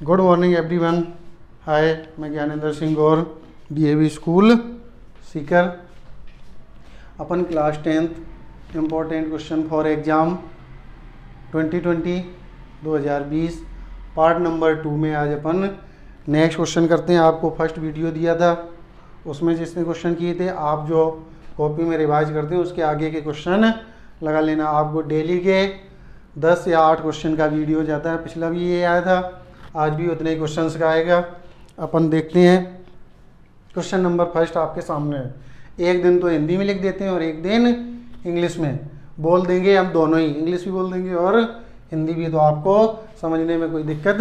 Good morning everyone. हाय, मैं ज्ञानेंद्र सिंह और DAV school Sikar. Upon class 10th important question for exam 2020 part number 2 में आज अपन next question करते हैं। आपको फर्स्ट वीडियो दिया था, उसमें जिसने क्वेश्चन किए थे, आप जो कॉपी में रिवाइज करते हैं उसके आगे के क्वेश्चन लगा लेना। आपको डेली के 10 या 8 क्वेश्चन का वीडियो जाता है। पिछला भी ये आया था, आज भी उतने ही क्वेश्चंस का आएगा। अपन देखते हैं। क्वेश्चन नंबर फर्स्ट आपके सामने है। एक दिन तो हिंदी में लिख देते हैं और एक दिन इंग्लिश में बोल देंगे। हम दोनों ही, इंग्लिश भी बोल देंगे और हिंदी भी, तो आपको समझने में कोई दिक्कत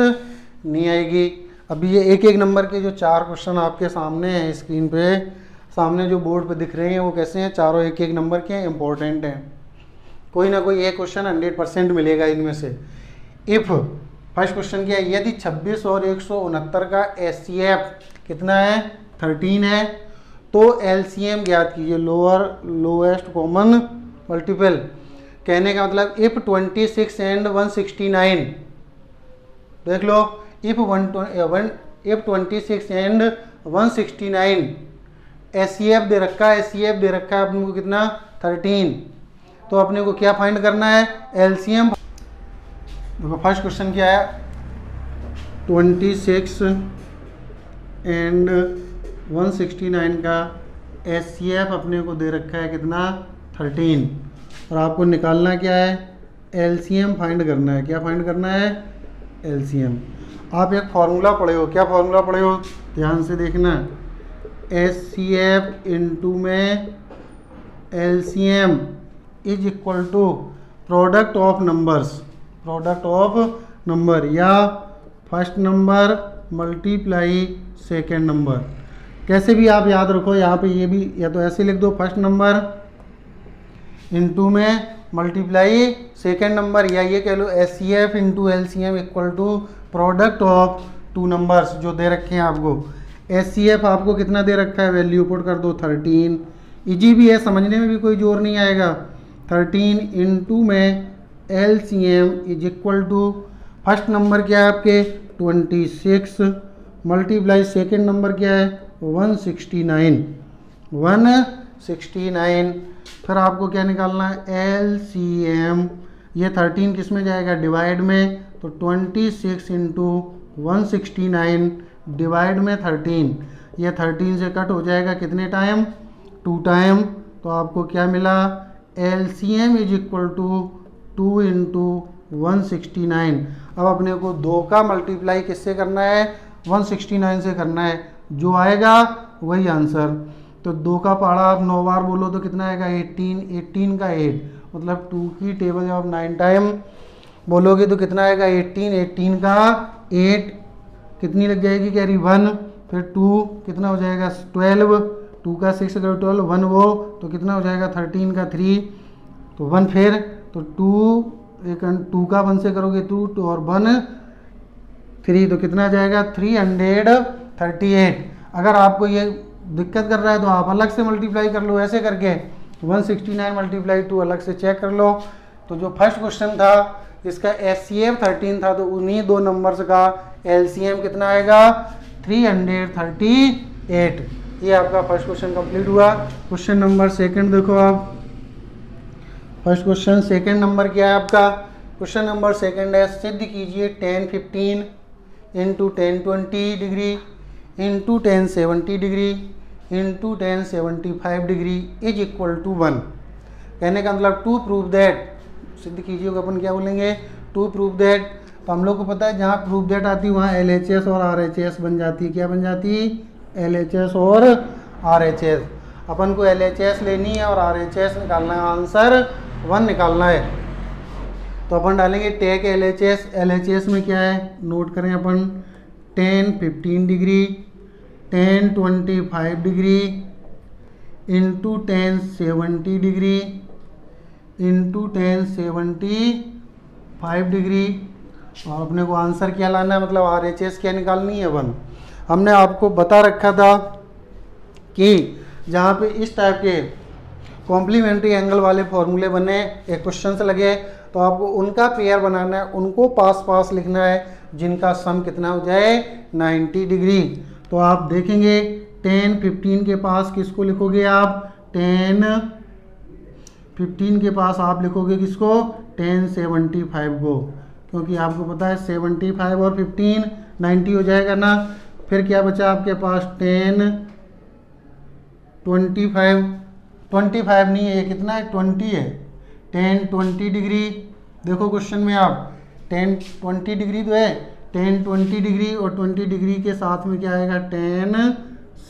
नहीं आएगी। अभी ये एक एक नंबर के जो 4 क्वेश्चन आपके सामने हैं स्क्रीन पे, सामने जो बोर्ड पे दिख रहे हैं, वो कैसे हैं? चारों एक एक नंबर के इंपॉर्टेंट हैं। कोई ना कोई एक क्वेश्चन 100% मिलेगा इनमें से। इफ़ फर्स्ट क्वेश्चन क्या है? यदि 26 और 169 का HCF कितना है? 13 है, तो LCM ज्ञात कीजिए, लोएस्ट कॉमन मल्टीपल। कहने का मतलब इफ 26 एंड 169, देख लो, इफ 26 एंड 169 HCF दे रखा है, HCF दे रखा है अपने को कितना? 13। तो अपने को क्या फाइंड करना है? LCM। देखो फर्स्ट क्वेश्चन क्या है? 26 एंड 169 का HCF अपने को दे रखा है कितना? 13। और आपको निकालना क्या है? LCM फाइंड करना है। क्या फाइंड करना है? LCM। आप एक फॉर्मूला पढ़े हो। क्या फॉर्मूला पढ़े हो? ध्यान से देखना। HCF इंटू में LCM is equal to product of numbers, product of number, या first number multiply second number. कैसे भी आप याद रखो, यहाँ पे ये भी या तो ऐसे लिख दो, फर्स्ट नंबर इंटू में मल्टीप्लाई सेकेंड नंबर, या ये कह लो HCF into LCM equal to product of 2 numbers जो दे रखे हैं आपको। HCF आपको कितना दे रखा है? वैल्यू पुट कर दो 13। इजी भी है, समझने में भी कोई जोर नहीं आएगा। 13 इंटू में LCM is equal to first number क्या है आपके? 26 मल्टीप्लाई सेकेंड नंबर क्या है? 169। फिर आपको क्या निकालना है? LCM। ये 13 किस में जाएगा? डिवाइड में। तो 26 इंटू 169 डिवाइड में 13, ये 13 से कट हो जाएगा कितने टाइम? 2 टाइम। तो आपको क्या मिला? LCM is equal to 2 into 169। अब अपने को 2 का मल्टीप्लाई किससे करना है? 169 से करना है। जो आएगा वही आंसर। तो 2 का पहाड़ा आप 9 बार बोलो तो कितना आएगा? 18 का 8, मतलब 2 की टेबल जब आप 9 टाइम बोलोगे तो कितना आएगा? 18 का 8 कितनी लग जाएगी? कैरी 1, फिर 2 कितना हो जाएगा? 12, 2 का 6 करो 12, 1 वो, तो कितना हो जाएगा? 13 का 3, तो 1 फिर, तो 2 का 1 से करोगे 2 और 1 3, तो कितना आ जाएगा? 338। अगर आपको ये दिक्कत कर रहा है तो आप अलग से मल्टीप्लाई कर लो, ऐसे करके 169 मल्टीप्लाई 2 अलग से चेक कर लो। तो जो फर्स्ट क्वेश्चन था इसका HCF 13 था, तो उन्हीं 2 नंबर्स का LCM कितना आएगा? 338। ये आपका फर्स्ट क्वेश्चन कंप्लीट हुआ। क्वेश्चन नंबर सेकंड देखो आप। फर्स्ट क्वेश्चन सेकंड नंबर क्या है आपका? क्वेश्चन नंबर सेकंड है, सिद्ध कीजिए 10 15 into 10 20 degree into 10 70 degree into 10 75 degree is equal to 1। कहने का मतलब टू प्रूव दैट, सिद्ध कीजिए को अपन क्या बोलेंगे? To prove that. तो हम लोग को पता है जहाँ प्रूव दैट आती है वहाँ LHS और RHS बन जाती है। क्या बन जाती है? LHS और RHS। अपन को LHS लेनी है और RHS निकालना है, आंसर 1 निकालना है। तो अपन डालेंगे टेक LHS। LHS में क्या है? नोट करें अपन, 10 15 degree 10 25 degree into 10 70 degree into 10 75 degree. और अपने को आंसर क्या लाना है? मतलब RHS क्या निकालनी है? 1। हमने आपको बता रखा था कि जहाँ पे इस टाइप के कॉम्प्लीमेंट्री एंगल वाले फॉर्मूले बने, एक क्वेश्चन से लगे, तो आपको उनका पेयर बनाना है, उनको पास पास लिखना है, जिनका सम कितना हो जाए 90 डिग्री। तो आप देखेंगे tan 15 के पास किसको लिखोगे आप, tan 15 के पास आप लिखोगे किसको, tan 75 को, क्योंकि आपको पता है 75 और 15 90 हो जाएगा ना। फिर क्या बचा आपके पास, tan 25 नहीं है, ये कितना है 20 है, tan 20 डिग्री। देखो क्वेश्चन में आप tan 20 डिग्री तो है, tan 20 डिग्री और 20 डिग्री के साथ में क्या आएगा tan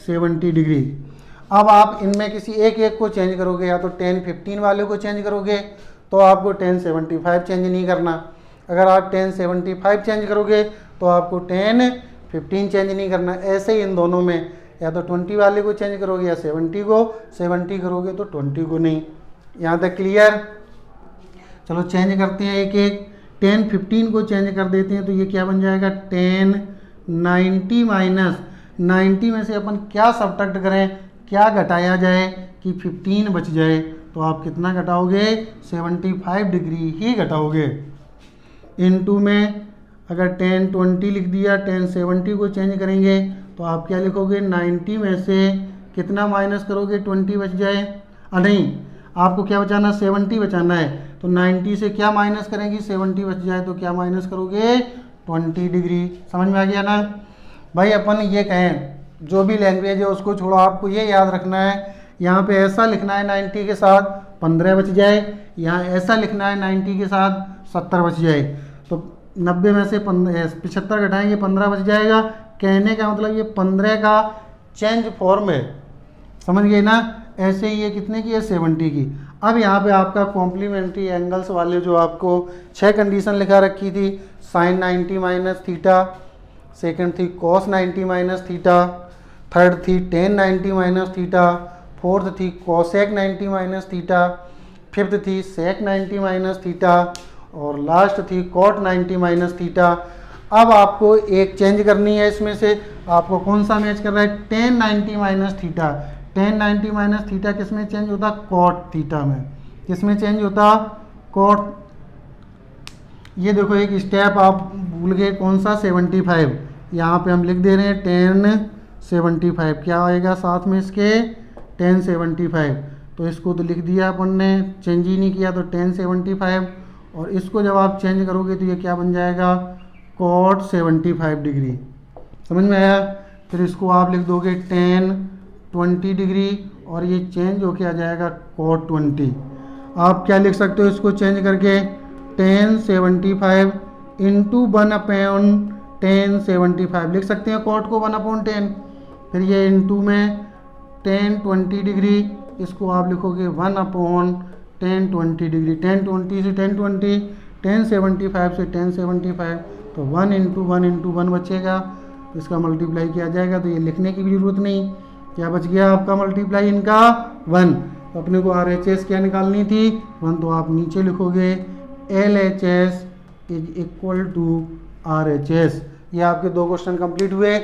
70 डिग्री। अब आप इनमें किसी एक को चेंज करोगे, या तो tan 15 वाले को चेंज करोगे तो आपको tan 75 चेंज नहीं करना। अगर आप tan 75 चेंज करोगे तो आपको tan 15 चेंज नहीं करना। ऐसे ही इन दोनों में या तो 20 वाले को चेंज करोगे या 70 को, 70 करोगे तो 20 को नहीं। यहाँ तक क्लियर। चलो चेंज करते हैं एक एक। tan 15 को चेंज कर देते हैं तो ये क्या बन जाएगा, tan 90 माइनस 90 में से अपन क्या सब्ट्रैक्ट करें, क्या घटाया जाए कि 15 बच जाए, तो आप कितना घटाओगे, 75 डिग्री ही घटाओगे। इनटू में अगर tan 20 लिख दिया, tan 70 को चेंज करेंगे तो आप क्या लिखोगे, 90 में से कितना माइनस करोगे, 20 बच जाए। नहीं, आपको क्या बचाना, 70 बचाना है, तो 90 से क्या माइनस करेंगे, 70 बच जाए तो क्या माइनस करोगे, 20 डिग्री। समझ में आ गया ना भाई। अपन ये कहें जो भी लैंग्वेज है उसको छोड़ो, आपको ये याद रखना है, यहाँ पे ऐसा लिखना है 90 के साथ 15 बच जाए, यहाँ ऐसा लिखना है 90 के साथ 70 बच जाए। तो 90 में से 75 घटाएंगे 15 बच जाएगा। कहने का मतलब ये 15 का चेंज फॉर्म है, समझ गए ना। ऐसे ही ये कितने की है, 70 की। अब यहाँ पे आपका कॉम्प्लीमेंट्री एंगल्स वाले जो आपको 6 कंडीशन लिखा रखी थी, sin 90 माइनस थीटा, सेकेंड थी cos 90 माइनस थीटा, थर्ड थी tan 90 माइनस थीटा, फोर्थ थी cosec 90 माइनस थीटा, फिफ्थ थी sec 90 माइनस थीटा और लास्ट थी cot 90 माइनस थीटा। अब आपको एक चेंज करनी है, इसमें से आपको कौन सा मैच कर रहा है, tan 90 minus theta. tan 90 minus theta किस में चेंज होता, cot थीटा में। किस में चेंज होता, cot। ये देखो एक स्टेप आप भूल गए, कौन सा, 75। यहाँ पे हम लिख दे रहे हैं tan 75, क्या आएगा साथ में इसके, tan 75। तो इसको तो लिख दिया अपन ने, चेंज ही नहीं किया, तो tan 75। और इसको जब आप चेंज करोगे तो ये क्या बन जाएगा, cot 75 डिग्री। समझ में आया। फिर इसको आप लिख दोगे tan 20 डिग्री और ये चेंज होके आ जाएगा cot 20। आप क्या लिख सकते हो इसको चेंज करके, tan 75 इंटू 1/tan 75 लिख सकते हैं, cot को 1/10। फिर ये इंटू में tan 20 डिग्री, इसको आप लिखोगे 1/tan 20 डिग्री। tan 20 से tan 20, tan 75 से tan 75, तो 1 इंटू 1 बचेगा, इसका मल्टीप्लाई किया जाएगा, तो ये लिखने की भी जरूरत नहीं। क्या बच गया आपका मल्टीप्लाई इनका, 1। तो अपने को RHS क्या निकालनी थी, 1, तो आप नीचे लिखोगे LHS is equal to RHS। ये आपके 2 क्वेश्चन कंप्लीट हुए,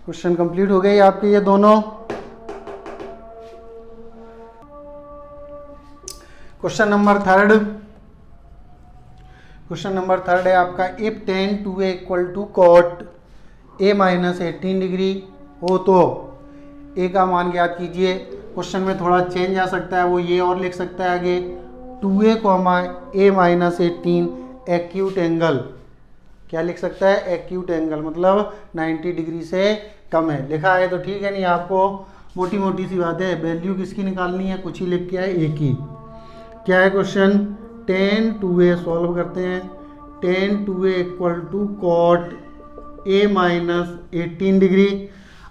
क्वेश्चन कंप्लीट हो गए आपके ये दोनों। क्वेश्चन नंबर थर्ड है आपका, if tan 2a equal to cot a minus 18 degree हो तो a का मान ज्ञात कीजिए। क्वेश्चन में थोड़ा चेंज आ सकता है, वो ये और लिख सकता है आगे, 2a, a minus 18 acute angle. क्या लिख सकता है, एक्यूट एंगल, मतलब 90 डिग्री से कम है। लिखा है तो ठीक है, नहीं आपको मोटी मोटी सी बात है, वैल्यू किसकी निकालनी है, कुछ ही लिख के आए, एक ही। क्या है क्वेश्चन, tan 2a सॉल्व करते हैं। tan 2a equal to cot a minus 18 degree.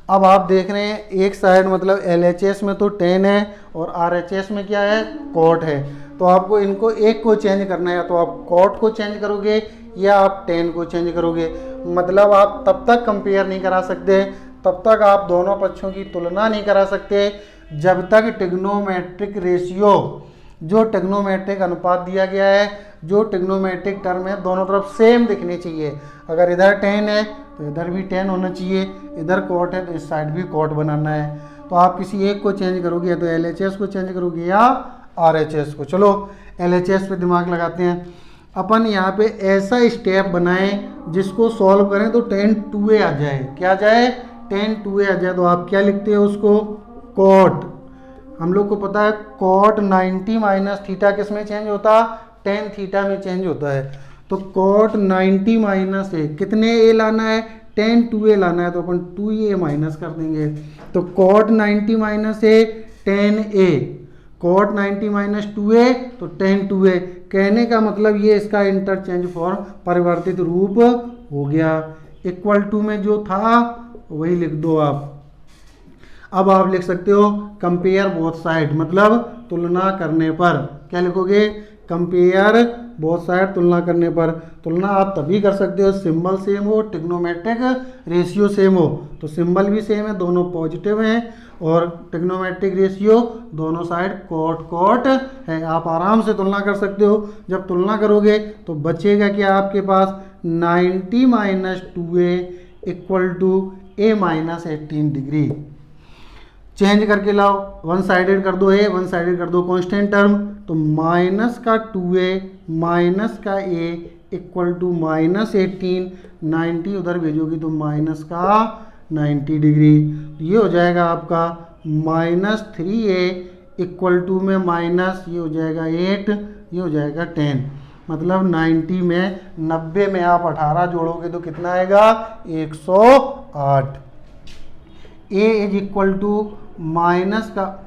अब आप देख रहे हैं एक साइड मतलब LHS में तो tan है और RHS में क्या है, cot है। तो आपको इनको एक को चेंज करना है, तो आप cot को चेंज करोगे या आप tan को चेंज करोगे। मतलब आप तब तक कंपेयर नहीं करा सकते, तब तक आप दोनों पक्षों की तुलना नहीं करा सकते जब तक ट्रिग्नोमेट्रिक रेशियो, जो ट्रिग्नोमेट्रिक अनुपात दिया गया है, जो ट्रिग्नोमेट्रिक टर्म है, दोनों तरफ सेम दिखनी चाहिए। अगर इधर tan है तो इधर भी tan होना चाहिए, इधर cot है तो इस साइड भी cot बनाना है। तो आप किसी एक को चेंज करोगे, या तो LHS को चेंज करोगे या RHS को। चलो LHS पे दिमाग लगाते हैं। अपन यहाँ पे ऐसा स्टेप बनाएं जिसको सॉल्व करें तो tan 2a आ जाए। क्या आ जाए? tan 2a आ जाए। तो आप क्या लिखते हो उसको? कॉट। हम लोग को पता है कॉट 90 माइनस थीटा किस में चेंज होता? tan थीटा में चेंज होता है। तो कॉट 90 माइनस ए, कितने ए लाना है? tan 2a लाना है, तो अपन 2a माइनस कर देंगे। तो cot 90 minus A tan a, cot 90 minus 2a तो tan 2a। कहने का मतलब ये इसका इंटरचेंज फॉर्म परिवर्तित रूप हो गया। इक्वल टू में जो था वही लिख दो आप। अब आप लिख सकते हो कंपेयर बोथ साइड, मतलब तुलना करने पर। क्या लिखोगे? कंपेयर बोथ साइड, तुलना करने पर। तुलना आप तभी कर सकते हो सिंबल सेम हो, ट्रिग्नोमेट्रिक रेशियो सेम हो। तो सिंबल भी सेम है, दोनों पॉजिटिव हैं, और ट्रिग्नोमेट्रिक रेशियो दोनों साइड कॉट कॉट है। आप आराम से तुलना कर सकते हो। जब तुलना करोगे तो बचेगा क्या आपके पास? 90 minus 2a equal to a minus 18 degree. Change करके लाओ, वन साइडेड कर दो a, वन साइडेड कर दो कांस्टेंट टर्म। तो माइनस का 2a माइनस का a इक्वल टू माइनस 18, 90 उधर भेजोगी तो माइनस का 90 डिग्री। ये हो जाएगा आपका माइनस 3a इक्वल टू में माइनस, ये हो जाएगा 8, ये हो जाएगा 10। मतलब 90 में 90 में आप 18 जोड़ोगे तो कितना आएगा? 108। a is equal to minus का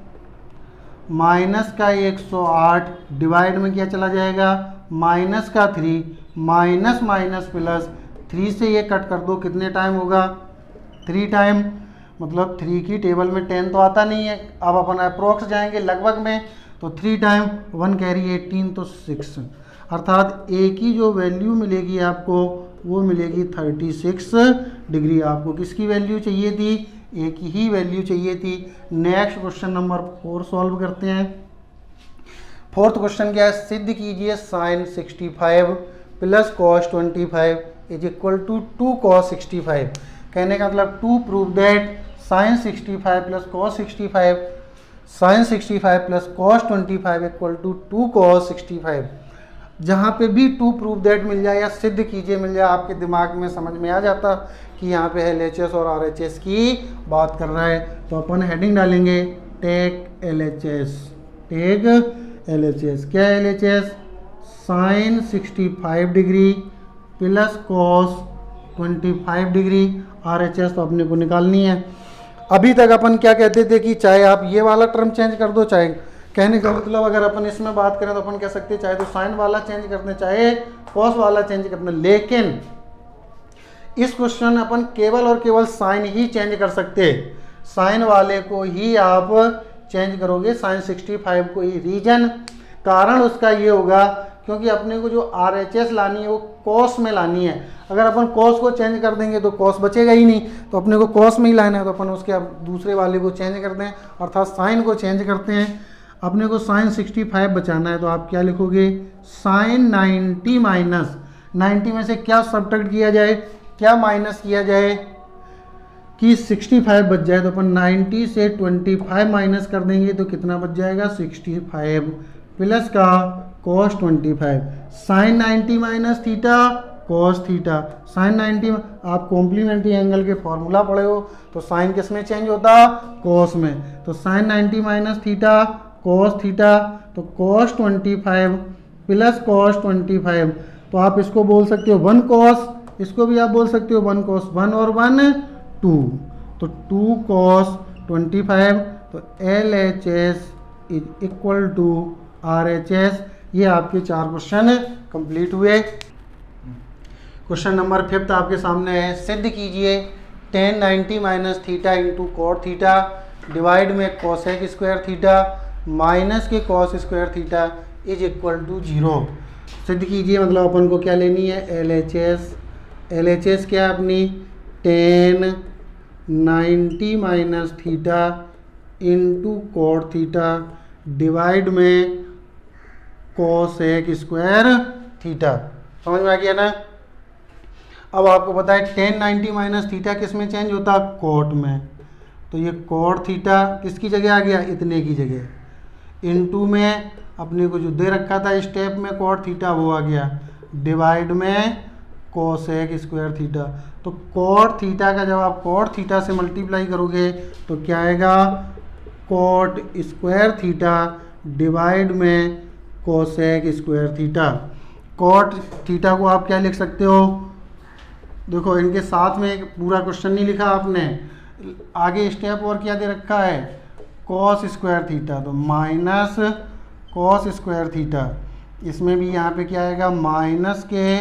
108 डिवाइड में क्या चला जाएगा? माइनस का 3, माइनस माइनस प्लस 3 से ये कट कर दो, कितने टाइम होगा? 3 टाइम। मतलब 3 की टेबल में 10 तो आता नहीं है। अब अपन अप्रोक्स जाएंगे लगभग में, तो 3 टाइम 1 कैरी 18 तो 6, अर्थात a की जो वैल्यू मिलेगी आपको वो मिलेगी 36 डिग्री। आपको किसकी वैल्यू चाहिए थी? a की ही वैल्यू चाहिए थी। नेक्स्ट क्वेश्चन नंबर 4 सॉल्व करते हैं। फोर्थ क्वेश्चन क्या है? सिद्ध कीजिए sine 65 plus cos 25 is equal to 2 cos 65। कहने का मतलब to prove that sine 65 plus cos 65, sine 65 plus cos 25 equal to 2 cos 65। जहाँ पे भी टू प्रूव दैट मिल जाए या सिद्ध कीजिए मिल जाए, आपके दिमाग में समझ में आ जाता कि यहाँ पे LHS और RHS की बात कर रहा है। तो अपन हेडिंग डालेंगे टेक LHS, टेक LHS। क्या है LHS? Sine 65 degree plus cos 25 degree. RHS तो अपने को निकालनी है। अभी तक अपन क्या कहते थे कि चाहे आप ये वाला टर्म चेंज कर दो, चाहे, कहने का मतलब अगर अपन इसमें बात करें तो अपन कह सकते हैं चाहे तो साइन वाला चेंज कर दें, चाहे कॉस वाला चेंज कर दें। लेकिन इस क्वेश्चन में अपन केवल और केवल साइन ही चेंज कर सकते हैं। साइन वाले को ही आप चेंज करोगे, साइन 65 को ही। रीजन, कारण उसका ये होगा क्योंकि अपने को जो RHS लानी है वो कॉस में लानी है। अगर अपन कॉस को चेंज कर देंगे तो कॉस बचेगा ही नहीं, तो अपने को कॉस में ही लाना है। तो अपन उसके अब दूसरे वाले को चेंज करते हैं, अर्थात साइन को चेंज करते हैं। अपने को साइन 65 बचाना है, तो आप क्या लिखोगे? साइन 90 माइनस 90 में से क्या सब्ट्रैक्ट किया जाए, क्या माइनस किया जाए कि 65 बच जाए। तो अपन 90 से 25 माइनस कर देंगे तो कितना बच जाएगा? 65 प्लस का cos 25। Sine 90 minus theta cos theta. Sine 90 आप कॉम्प्लीमेंट्री एंगल के फॉर्मूला पढ़े हो, तो साइन किस में चेंज होता? कॉस में। तो sine 90 minus theta cos theta, तो कॉस 25 प्लस कॉस 25। तो आप इसको बोल सकते हो 1 कॉस, इसको भी आप बोल सकते हो 1 कॉस। 1 और 1 2, तो 2 कॉस 25। तो LHS is equal to RHS। ये आपके 4 क्वेश्चन कंप्लीट हुए। क्वेश्चन नंबर 5 आपके सामने है। सिद्ध कीजिए tan 90 minus theta into cot theta divide में कोसेक स्क्वायर थीटा माइनस के cos square theta is equal to 0। सिद्ध कीजिए मतलब अपन को क्या लेनी है? LHS। LHS क्या है अपनी? tan 90 minus theta into cot theta divide में कोसेक स्क्वायर थीटा। समझ में आ गया ना? अब आपको पता है tan 90 माइनस थीटा किस में चेंज होता? कॉट में। तो ये कॉट थीटा किसकी जगह आ गया? इतने की जगह। इनटू में अपने को जो दे रखा था स्टेप में कॉट थीटा वो आ गया। डिवाइड में कोसेक स्क्वायर थीटा। तो कॉट थीटा का जब आप कॉट थीटा से मल्टीप्लाई करोगे तो क्या आएगा, कॉट स्क्वायर थीटा डिवाइड में cosec square theta. Cot theta को आप क्या लिख सकते हो, देखो इनके साथ में एक पूरा क्वेश्चन नहीं लिखा आपने, आगे स्टेप और क्या दे रखा है, कॉस स्क्वायर थीटा, तो माइनस कॉस स्क्वायर थीटा। इसमें भी यहाँ पे क्या आएगा, माइनस के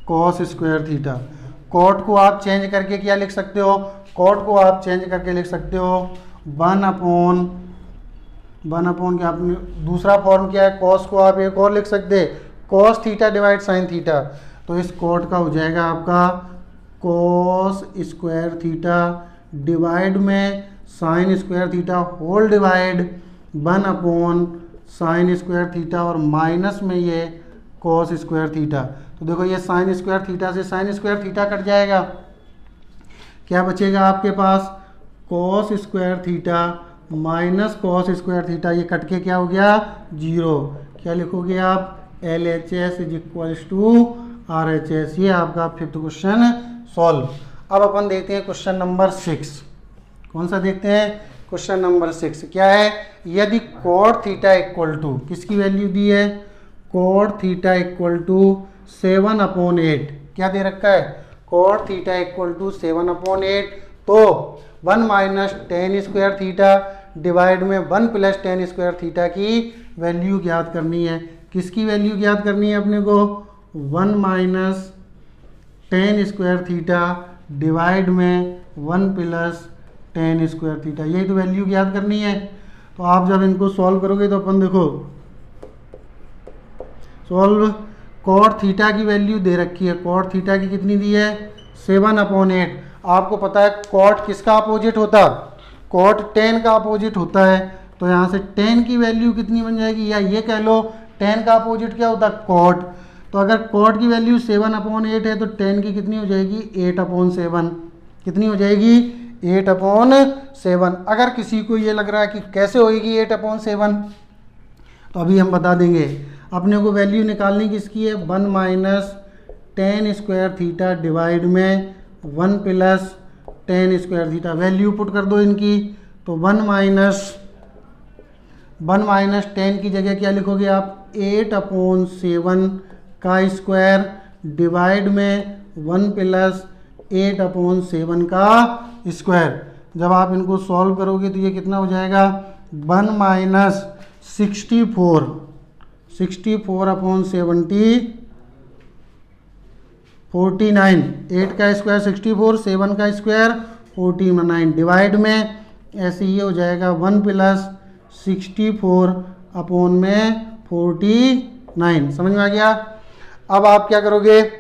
कॉस स्क्वायर थीटा। कॉट को आप चेंज करके क्या लिख सकते हो, कॉट को आप चेंज करके लिख सकते हो 1/, क्या आपने दूसरा फॉर्म क्या है, कॉस को आप एक और लिख सकते हैं, cos theta divide sine theta. तो इस कॉट का हो जाएगा आपका कॉस स्क्वायर थीटा डिवाइड में sine square theta whole divide 1/साइन स्क्वायर थीटा और माइनस में ये कॉस स्क्वायर थीटा। तो देखो ये साइन स्क्वायर थीटा से साइन स्क्वायर थीटा कट जाएगा, क्या बचेगा आपके पास, cos square theta minus cos square theta, ये कट के क्या हो गया 0। क्या लिखोगे आप, LHS is equals to RHS। ये आपका 5th क्वेश्चन सॉल्व। अब अपन देखते हैं क्वेश्चन नंबर 6। कौन सा देखते हैं, क्वेश्चन नंबर 6 क्या है, यदि कॉट थीटा इक्वल टू, किसकी वैल्यू दी है, कॉट थीटा इक्वल टू 7/8, क्या दे रखा है, कॉट थीटा इक्वल टू 7/8, तो 1 minus ten square theta divide में 1 प्लस टेन स्क्वायर थीटा की वैल्यू ज्ञात करनी है। किसकी वैल्यू ज्ञात करनी है अपने को, 1 minus ten square theta divide में 1 प्लस टेन स्क्वायर थीटा, यही तो वैल्यू ज्ञात करनी है। तो आप जब इनको सॉल्व करोगे तो अपन देखो सॉल्व, कॉट थीटा की वैल्यू दे रखी है, कॉट थीटा की कितनी दी है 7/8। आपको पता है कॉट किसका अपोजिट होता है, कॉट टेन का अपोजिट होता है। तो यहाँ से टेन की वैल्यू कितनी बन जाएगी, या ये कह लो टेन का अपोजिट क्या होता है, कॉट। तो अगर कॉट की वैल्यू 7/8 है तो टेन की कितनी हो जाएगी 8/7, कितनी हो जाएगी 8/7। अगर किसी को ये लग रहा है कि कैसे होगी 8/7, तो अभी हम बता देंगे। अपने को वैल्यू निकालनी किसकी है, 1 minus ten square theta divide में 1 plus ten square theta, value put कर दो इनकी। तो 1 माइनस टेन की जगह क्या लिखोगे आप, 8/7 का स्क्वायर डिवाइड में 1 प्लस 8/7 का स्क्वायर। जब आप इनको सॉल्व करोगे तो ये कितना हो जाएगा, 1 माइनस 64/70 49, 8 का स्क्वायर 64, 7 का स्क्वायर 49 डिवाइड में ऐसे ये हो जाएगा 1 प्लस 64/49। समझ में आ गया। अब आप क्या करोगे,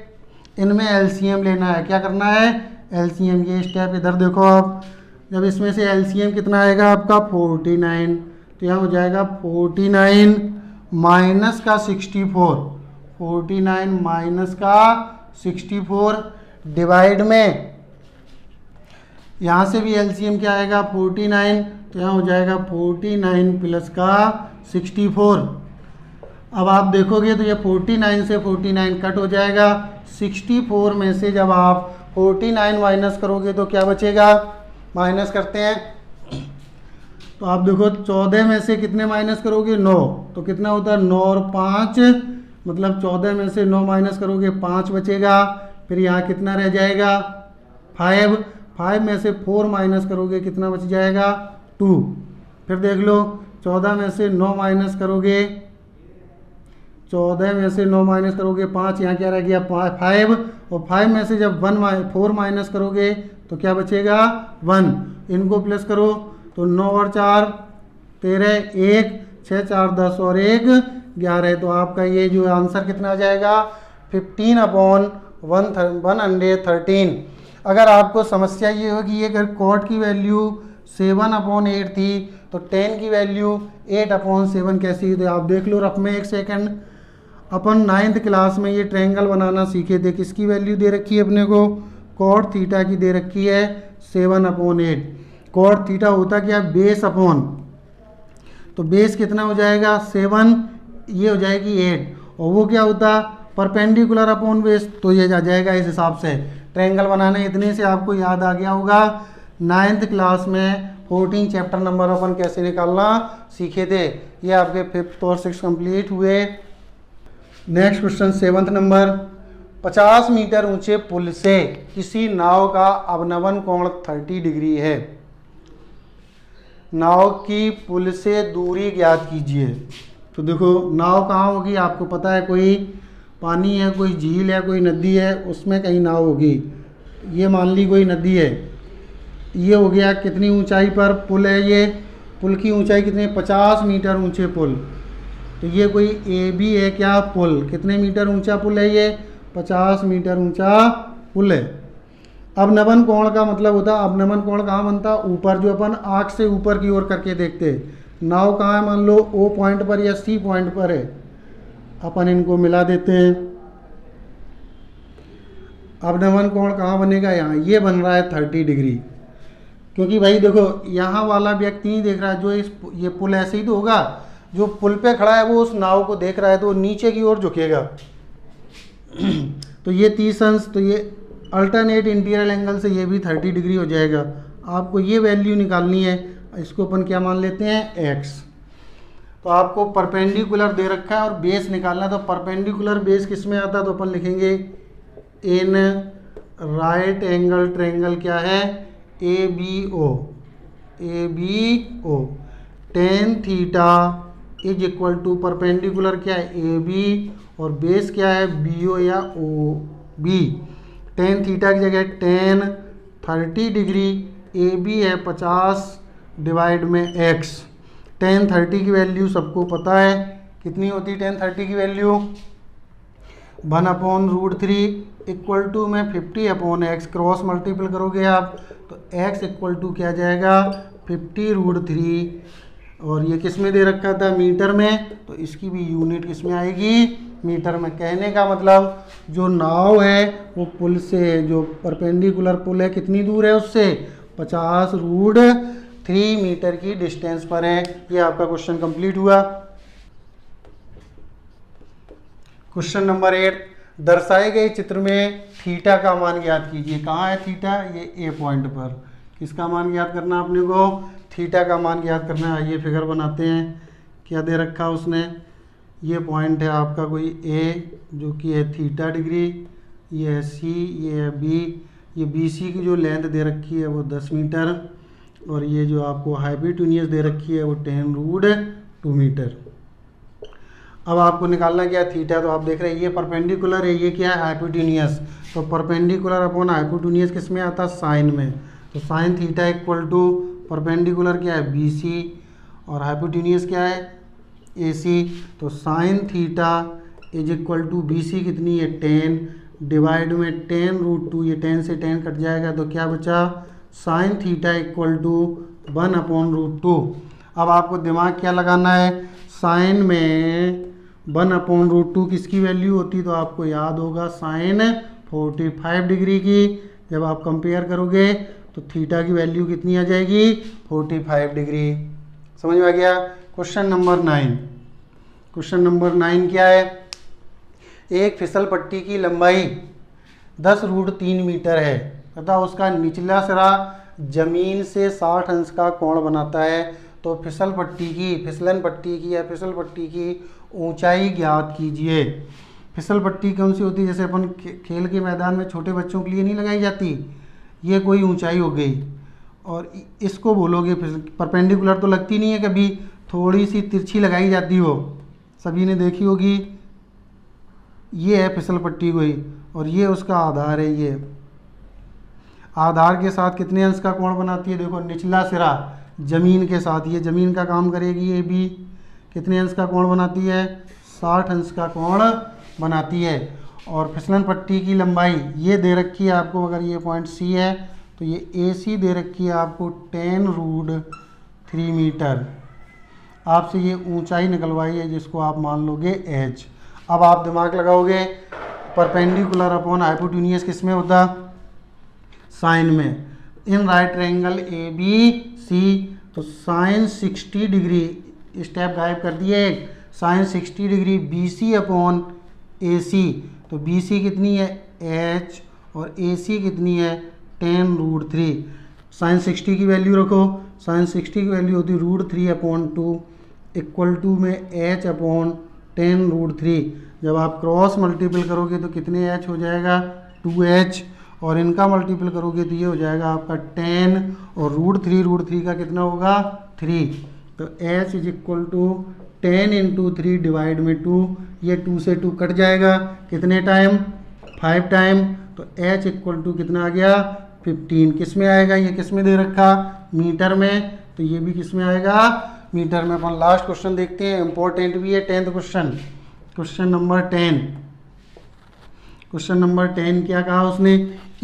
इनमें LCM लेना है। क्या करना है, LCM, ये स्टेप इधर देखो आप, जब इसमें से LCM कितना आएगा आपका 49, तो यहाँ हो जाएगा 49 माइनस का 64, 49 माइनस का 64 डिवाइड में, यहाँ से भी LCM क्या आएगा 49, तो यहाँ हो जाएगा 49 प्लस का 64। अब आप देखोगे तो ये 49 से 49 कट हो जाएगा, 64 में से जब आप 49 माइनस करोगे तो क्या बचेगा, माइनस करते हैं तो आप देखो 14 में से कितने माइनस करोगे 9, तो कितना होता है 9 और 5, मतलब 14 में से 9 माइनस करोगे 5 बचेगा। फिर यहाँ कितना रह जाएगा 5, 5 में से 4 माइनस करोगे कितना बच जाएगा 2। फिर देख लो 14 में से 9 माइनस करोगे, 14 में से 9 माइनस करोगे 5, यहाँ क्या रह गया 5, और 5 में से जब 4 माइनस करोगे तो क्या बचेगा 1। इनको प्लस करो तो 9 और 4 13, 1 6 4 10 और 1 11। तो आपका ये जो आंसर कितना आ जाएगा 15/113। अगर आपको समस्या ये होगी, अगर कॉट की वैल्यू 7/8 थी तो 10 की वैल्यू 8/7 कैसी, तो आप देख लो रफ में 1 सेकंड। अपन 9th क्लास में ये ट्रायंगल बनाना सीखे थे, किसकी वैल्यू दे रखी है अपने को, कॉट थीटा की दे रखी है 7/8। कॉट थीटा होता क्या, बेस अपॉन, तो बेस कितना हो जाएगा 7, ये हो जाएगी 8, और वो क्या होता परपेंडिकुलर अपॉन बेस, तो ये आ जाएगा इस हिसाब से। ट्रायंगल बनाने इतने से आपको याद आ गया होगा। 9th क्लास में 14 चैप्टर नंबर अपन कैसे निकालना सीखे थे। ये आपके 5th और 6th कंप्लीट हुए। Next question 7th number, 50 metre ऊंचे पुल से किसी नाव का अवनमन कोण 30 डिग्री है। नाव की पुल से दूरी ज्ञात कीजिए। तो देखो नाव कहाँ होगी, आपको पता है, कोई पानी है, कोई झील है, कोई नदी है, उसमें कहीं नाव होगी। ये मान ली कोई नदी है। ये हो गया कितनी ऊंचाई पर पुल है, ये पुल की ऊंचाई कितनी, 50 मीटर ऊंचे पुल। तो ये कोई ए बी है क्या पुल, कितने मीटर ऊंचा पुल है, ये 50 मीटर ऊंचा पुल है। अवनमन कोण का मतलब होता है, अवनमन कोण कहाँ बनता है, ऊपर, जो अपन आँख से ऊपर की ओर करके देखते हैं। नाव कहाँ है, मान लो ओ पॉइंट पर या सी पॉइंट पर है, अपन इनको मिला देते हैं। अवनमन कोण कहाँ बनेगा, यहाँ, ये बन रहा है 30 डिग्री। क्योंकि भाई देखो यहाँ वाला व्यक्ति नहीं देख रहा है, जो ये पुल ऐसे ही तो होगा, जो पुल पे खड़ा है वो उस नाव को देख रहा है, तो वो नीचे की ओर झुकेगा। तो ये 30 अंश, तो ये अल्टरनेट इंटीरियर एंगल से ये भी 30 डिग्री हो जाएगा। आपको ये वैल्यू निकालनी है, इसको अपन क्या मान लेते हैं, x। तो आपको परपेंडिकुलर दे रखा है और बेस निकालना, तो परपेंडिकुलर बेस किस में आता है, तो अपन लिखेंगे इन राइट एंगल ट्रायंगल क्या है, A B O. Tan theta is equal to perpendicular क्या है, ए बी, और बेस क्या है, बी ओ या ओ बी। टेन थीटा की जगह टेन 30 डिग्री, ए बी है 50 डिवाइड में x। टेन 30 की वैल्यू सबको पता है, कितनी होती है टेन 30 की वैल्यू, 1/√3 इक्वल टू में 50/x, क्रॉस मल्टीपल करोगे आप तो x इक्वल टू क्या जाएगा, 50√3। और ये किस में दे रखा था, मीटर में, तो इसकी भी यूनिट किस में आएगी, मीटर में। कहने का मतलब जो नाव है वो पुल से, जो परपेंडिकुलर पुल है, कितनी दूर है उससे, 50√3 मीटर की डिस्टेंस पर है। ये आपका क्वेश्चन कंप्लीट हुआ। क्वेश्चन नंबर 8, दर्शाए गए चित्र में थीटा का मान ज्ञात कीजिए। कहाँ है थीटा, ये ए पॉइंट पर। किसका मान ज्ञात करना अपने को, थीटा का मान ज्ञात करना है। ये फिगर बनाते हैं, क्या दे रखा उसने, ये पॉइंट है आपका कोई ए, जो कि है थीटा डिग्री, ये है सी, ये है बी। ये बी सी की जो लेंथ दे रखी है वो 10 मीटर, और ये जो आपको हाइपोटेन्यूज दे रखी है वो 10√2 मीटर। अब आपको निकालना क्या है थीटा, तो आप देख रहे हैं ये परपेंडिकुलर है, ये क्या है हाइपोटेन्यूज। तो परपेंडिकुलर अपॉन हाइपोटेन्यूज किस में आता है, साइन में। तो sine theta equal to perpendicular क्या है, बी सी, और हाइपोटेन्यूज क्या है, ए सी। तो sine theta is equal to B C कितनी है, 10 डिवाइड में 10√2, ये 10 से 10 कट जाएगा, तो क्या बचा, साइन थीटा इक्वल टू 1/√2। अब आपको दिमाग क्या लगाना है, साइन में 1/√2 किसकी वैल्यू होती, तो आपको याद होगा साइन 45 डिग्री की। जब आप कंपेयर करोगे तो थीटा की वैल्यू कितनी आ जाएगी, 45 डिग्री। समझ में आ गया। क्वेश्चन नंबर 9, क्वेश्चन नंबर 9 क्या है, एक फिसल पट्टी की लंबाई 10√3 मीटर है तथा उसका निचला सिरा जमीन से 60 अंश का कोण बनाता है। तो फिसल पट्टी की, फिसलन पट्टी की या फिसल पट्टी की ऊंचाई ज्ञात कीजिए। फिसल पट्टी कौन सी होती है, जैसे अपन खेल के मैदान में छोटे बच्चों के लिए नहीं लगाई जाती, ये कोई ऊंचाई हो गई। और इसको बोलोगे परपेंडिकुलर तो लगती नहीं है, कभी थोड़ी सी तिरछी लगाई जाती हो, सभी ने देखी होगी। ये है फिसल पट्टी कोई, और ये उसका आधार है। ये आधार के साथ कितने अंश का कोण बनाती है, देखो निचला सिरा जमीन के साथ, ये जमीन का काम करेगी, ये भी कितने अंश का कोण बनाती है, 60 अंश का कोण बनाती है। और फिसलन पट्टी की लंबाई ये दे रखी है आपको, अगर ये पॉइंट सी है तो ये ए सी दे रखी है आपको 10√3 मीटर। आपसे ये ऊंचाई निकलवाई है जिसको आप मान लोगे एच। अब आप दिमाग लगाओगे, परपेंडिकुलर अपॉन हाइपोटेन्यूज किस में होता, साइन में। In right triangle A B C, तो साइन 60 डिग्री, स्टेप गायब कर दिए, sine 60 degree B C upon AC, तो BC कितनी है H और AC कितनी है 10√3। साइन 60 की वैल्यू रखो, साइन 60 की वैल्यू होती है √3/2 इक्वल टू में H/10√3। जब आप क्रॉस मल्टीपल करोगे तो कितने H हो जाएगा 2H, और इनका मल्टीपल करोगे तो ये हो जाएगा आपका 10 और √3 का कितना होगा 3। तो H is equal to 10 × 3 divide में 2, ये 2 से 2 कट जाएगा, कितने टाइम 5 टाइम। तो H इक्वल टू कितना आ गया 15। किस में आएगा, ये किस में दे रखा मीटर में, तो ये भी किस में आएगा मीटर में। अपन लास्ट क्वेश्चन देखते हैं, इंपॉर्टेंट भी है 10th question. Question number 10, question number 10 क्या कहा उसने,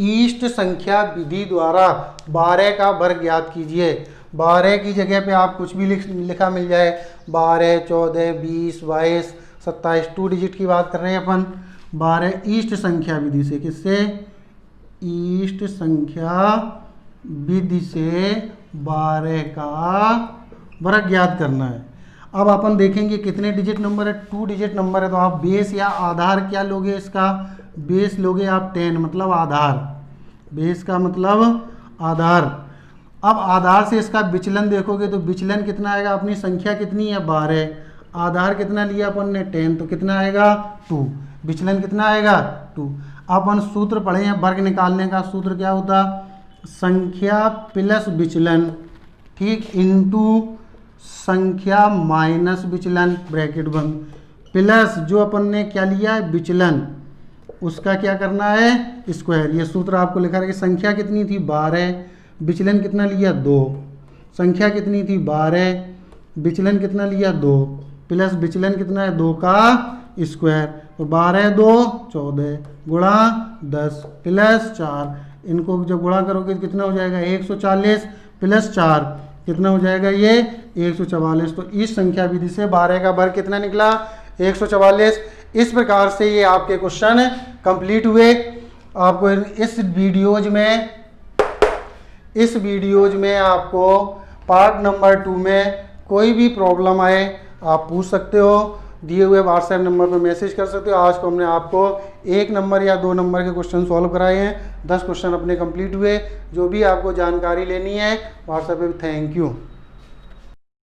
ईस्ट संख्या विधि द्वारा 12 का वर्ग ज्ञात कीजिए। 12 की जगह पे आप कुछ भी लिखा मिल जाए, 12, 14, 20, 22, 27, 2 डिजिट की बात कर रहे हैं अपन। 12 ईस्ट संख्या विधि से, किससे ईस्ट संख्या विधि से 12 का वर्ग ज्ञात करना है। अब अपन देखेंगे कितने डिजिट नंबर है, 2 डिजिट नंबर है, तो आप बेस या आधार क्या लोगे, इसका बेस लोगे आप 10, मतलब आधार, बेस का मतलब आधार। अब आधार से इसका विचलन देखोगे तो विचलन कितना आएगा, अपनी संख्या कितनी है 12, आधार कितना लिया अपन ने 10, तो कितना आएगा 2, विचलन कितना आएगा 2। अपन सूत्र पढ़े हैं वर्ग निकालने का, सूत्र क्या होता, संख्या प्लस विचलन, ठीक, इनटू संख्या माइनस विचलन, ब्रैकेट बंद, प्लस जो अपन ने क्या लिया है विचलन, उसका क्या करना है स्क्वायर। ये सूत्र आपको लिखा है कि संख्या कितनी थी 12, विचलन कितना लिया 2, संख्या कितनी थी 12, विचलन कितना लिया 2, प्लस विचलन कितना है 2 का स्क्वायर, तो 12 2 14 गुणा 10 प्लस 4, इनको जब गुणा करोगे तो कितना हो जाएगा 140 प्लस 4 कितना हो जाएगा ये 144। तो इस संख्या विधि से 12 का वर्ग कितना निकला 144। इस प्रकार से ये आपके क्वेश्चन कंप्लीट हुए। आपको इस वीडियोज में आपको पार्ट नंबर 2 में कोई भी प्रॉब्लम आए आप पूछ सकते हो, दिए हुए व्हाट्सएप नंबर पर मैसेज कर सकते हो। आज को हमने आपको 1 नंबर या 2 नंबर के क्वेश्चन सॉल्व कराए हैं, 10 क्वेश्चन अपने कंप्लीट हुए। जो भी आपको जानकारी लेनी है व्हाट्सएप पे, थैंक यू।